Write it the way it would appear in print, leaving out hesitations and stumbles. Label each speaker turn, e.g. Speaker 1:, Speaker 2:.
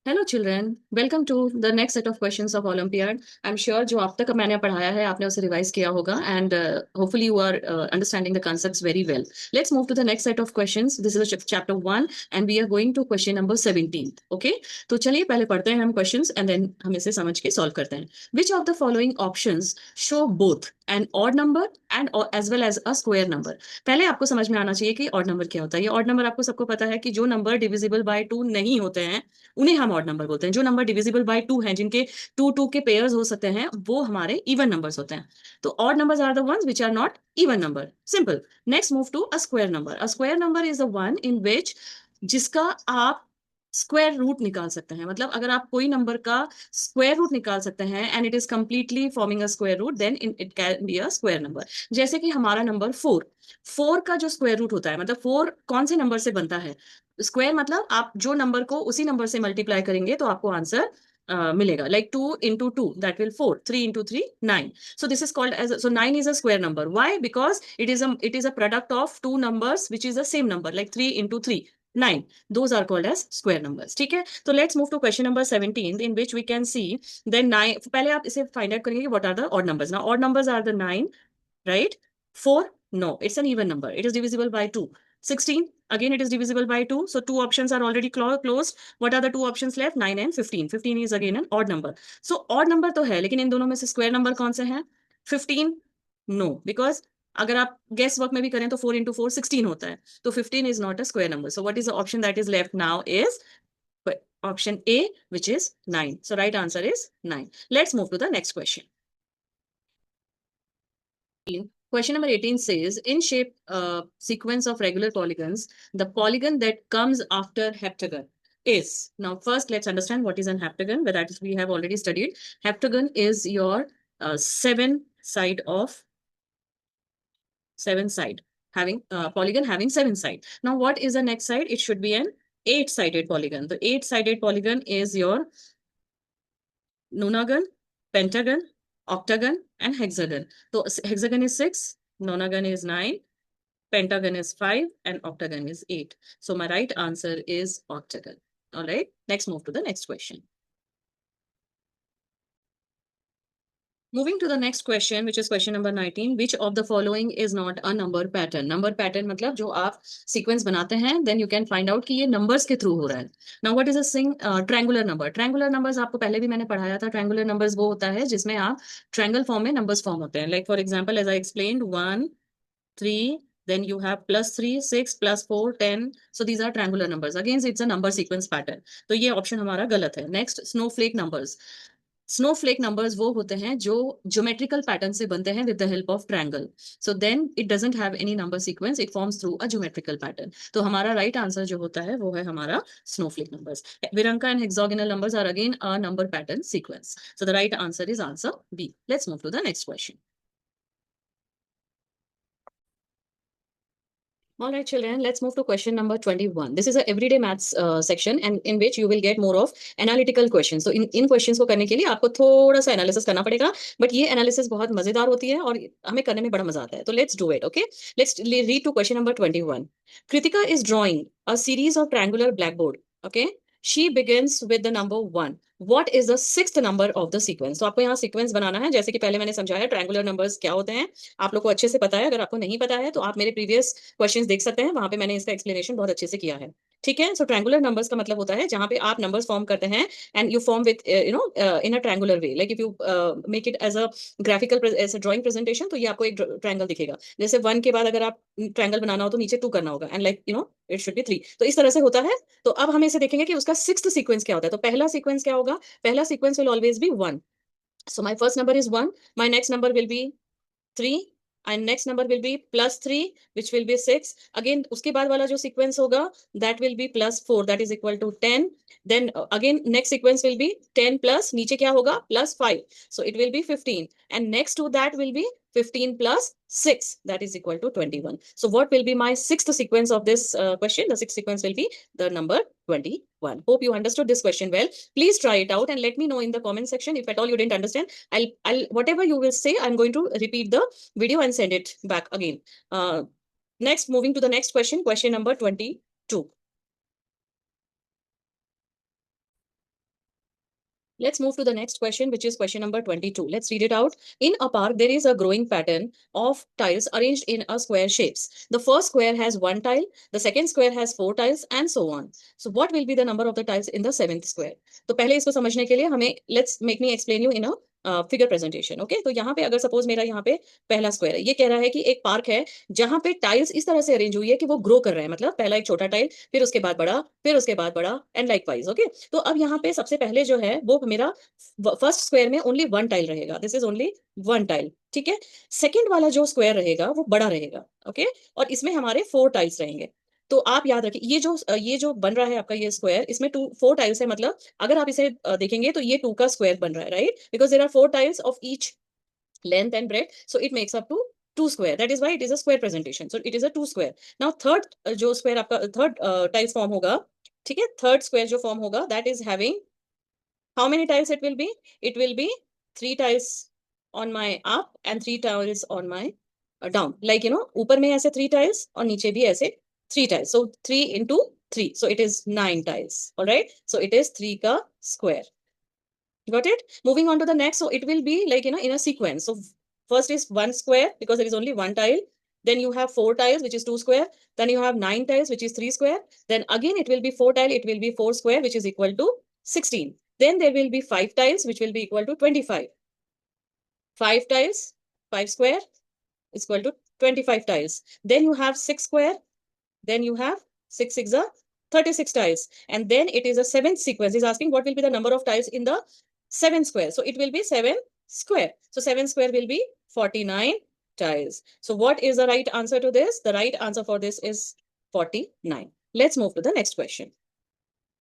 Speaker 1: Hello children, welcome to the next set of questions of olympiad. I am sure जो आप तक मैंने पढ़ाया है आपने उसे रिवाइज किया होगा and hopefully you are understanding the concepts very well. Let's move to the next set of questions. This is chapter 1 and we are going to question number 17। Okay, तो चलिए पहले पढ़ते हैं हम क्वेश्चंस एंड देन हम इसे समझ के सॉल्व करते हैं। Which of the following options show both an odd number and as well as a square number. पहले आपको समझ में आना चाहिए कि ऑड नंबर क्या होता है। ये ऑड नंबर आपको सबको पता है कि जो नंबर डिविजिबल बाय 2 नहीं होते हैं उन्हें हम ऑड नंबर बोलते हैं। जो नंबर डिविजिबल बाय 2 हैं, जिनके टू टू के पेयर्स हो सकते हैं, वो हमारे इवन नंबर्स होते हैं। तो odd numbers are the ones which are not even number. Simple. Next move to a square number. A square number is the one in which जिसका आप स्क्वायर रूट निकाल सकते हैं। मतलब अगर आप कोई नंबर का स्क्वायर रूट निकाल सकते हैं and it is completely forming a square root, then it can be a square number. जैसे कि हमारा नंबर 4, 4 का जो स्क्वायर रूट होता है, मतलब 4 कौन से नंबर से बनता है? स्क्वायर मतलब आप जो नंबर को उसी नंबर से मल्टीप्लाई करेंगे तो आपको आंसर मिलेगा। Like 2 into 2 that will 4, 3 into 3 9. So this is called as so 9 is a square number. Why? Because it is a product of two numbers which is the same number, like 3 into 3 9. Those are called as square numbers. ठीक है, तो let's move to question number 17 in which we can see then 9। पहले आप इसे find out करेंगे कि what are the odd numbers. Now odd numbers are the 9, right? 4, no, it's an even number. It is divisible by 2. 16, again it is divisible by 2. So two options are already closed. What are the two options left? 9 and 15. 15 is again an odd number. So odd number तो है, लेकिन इन दोनों में से square number कौन से हैं? 15, no, because अगर आप गेस वर्क में भी करें तो 4 into 4 16 होता है, तो 15 is not a square number. So what is the option that is left now is option A, which is 9. So right answer is 9. Let's move to the next question. Question number 18 says, in shape sequence of regular polygons, the polygon that comes after heptagon is. Now, first, let's understand what is an heptagon, but that is we have already studied. Heptagon is your seven side having polygon having 7 side. Now, what is the next side? It should be an 8-sided polygon. The 8-sided polygon is your nonagon, pentagon, octagon, and hexagon. So hexagon is 6, nonagon is 9, pentagon is 5, and octagon is 8. So my right answer is octagon. All right, next move to the next question. Moving to the next question, which is question number 19. Which of the following is not a number pattern? Number pattern मतलब जो आप sequence बनाते हैं, then you can find out कि ये numbers के through हो रहा है. Now what is a triangular number? Triangular numbers आपको पहले भी मैंने पढ़ाया था. Triangular numbers वो होता है जिसमें आप triangle form में numbers form होते हैं. Like for example, as I explained, 1, 3, then you have +3, 6, +4, 10. So these are triangular numbers. Again, it's a number sequence pattern. तो ये ऑप्शन हमारा गलत है. Next, snowflake numbers. Snowflake numbers वो होते हैं जो ज्योमेट्रिकल पैटर्न से बनते हैं with the help of triangle. So then it doesn't have any number sequence, it forms through a geometrical pattern. तो हमारा राइट आंसर जो होता है वो है हमारा स्नोफ्लेक नंबर्स. विरंका and hexagonal numbers are again a number pattern sequence. So the right answer is answer B. Let's move to the next question. All right, children, let's move to question number 21. This is a everyday maths section and in which you will get more of analytical questions. So in questions को करने के लिए आपको थोड़ा सा analysis करना पड़ेगा, but ये analysis बहुत मजेदार होती है और हमें करने में बड़ा मजा आता है. तो let's do it, okay? Let's read to question number 21. Kritika is drawing a series of triangular blackboard, okay? She begins with the number 1. What is the sixth number of the sequence? तो आपको यहाँ sequence बनाना है. जैसे कि पहले मैंने समझाया triangular numbers क्या होते हैं, आप लोग को अच्छे से पता है. अगर आपको नहीं पता है तो आप मेरे प्रीवियस क्वेश्चंस देख सकते हैं, वहां पे मैंने इसका एक्सप्लेनेशन बहुत अच्छे से किया है. ठीक है, सो ट्रायंगुलर नंबर्स का मतलब होता है जहां पे आप नंबर्स फॉर्म करते हैं and you form within a triangular way. Like if you make it as a graphical as a drawing presentation, तो ये आपको एक ट्रायंगल दिखेगा. जैसे 1 के बाद अगर आप ट्रायंगल बनाना हो तो नीचे 2 करना होगा and like it should be 3. तो इस तरह से होता है. तो अब हम इसे देखेंगे कि उसका सिक्स्थ सीक्वेंस क्या होता है. तो पहला सीक्वेंस क्या होगा? पहला sequence will always be 1. So my first number is 1, my next number will be 3 and next number will be +3 which will be 6. Again उसके बाद वाला जो sequence होगा that will be +4 that is equal to 10. Then again next sequence will be 10 plus नीचे क्या होगा? +5, so it will be 15 and next to that will be 15 plus 6 that is equal to 21. So what will be my sixth sequence of this question? The sixth sequence will be the number 21. Hope you understood this question well. Please try it out and let me know in the comment section if at all you didn't understand. I'll whatever you will say, I'm going to repeat the video and send it back again. Next, moving to the next question, question number 22. Let's move to the next question, which is question number 22. Let's read it out. In a park, there is a growing pattern of tiles arranged in a square shapes. The first square has one tile, the second square has four tiles, and so on. So what will be the number of the tiles in the seventh square? तो पहले इसको समझने के लिए हमें let's make me explain you in a figure presentation. Okay, तो यहाँ पे अगर सपोज मेरा यहाँ पे पहला स्क्वायर है, ये कह रहा है कि एक पार्क है जहां पे टाइल्स इस तरह से अरेंज हुई है कि वो ग्रो कर रहे हैं, मतलब पहला एक छोटा टाइल, फिर उसके बाद बड़ा, फिर उसके बाद बड़ा, एंड लाइक वाइज. ओके, तो अब यहाँ पे सबसे पहले जो है वो मेरा फर्स्ट स्क्वायर में ओनली वन टाइल रहेगा. This is only one tile. ठीक है. सेकेंड वाला जो स्क्वायर रहेगा वो बड़ा रहेगा. ओके, और इसमें हमारे फोर टाइल्स रहेंगे. तो आप याद रखिए ये जो बन रहा है आपका ये स्क्वायर, इसमें टू फोर टाइल्स है, मतलब अगर आप इसे देखेंगे तो ये टू का स्क्वायर बन रहा है, right, because there are four tiles of each length and breadth, so it makes up to two square. That is why it is a square presentation. So it is a two square. Now third जो square आपका third tiles form होगा, ठीक है, third square जो form होगा, that is having how many tiles it will be? It will be three tiles on my up and three tiles on my down. Like ऊपर में ऐसे three tiles और नीचे भी ऐसे three tiles. So 3 into 3. So it is 9 tiles. All right. So it is 3 ka square. Got it? Moving on to the next. So it will be like, in a sequence. So first is one square because there is only one tile. Then you have four tiles, which is two square. Then you have nine tiles, which is three square. Then again, it will be four tile. It will be four square, which is equal to 16. Then there will be five tiles, which will be equal to 25. Five tiles, five square is equal to 25 tiles. Then you have six square. Then you have six six are 36 tiles. And then it is a seventh sequence. Is asking what will be the number of tiles in the 7 square. So it will be 7 square. So 7 square will be 49 tiles. So what is the right answer to this? The right answer for this is 49. Let's move to the next question.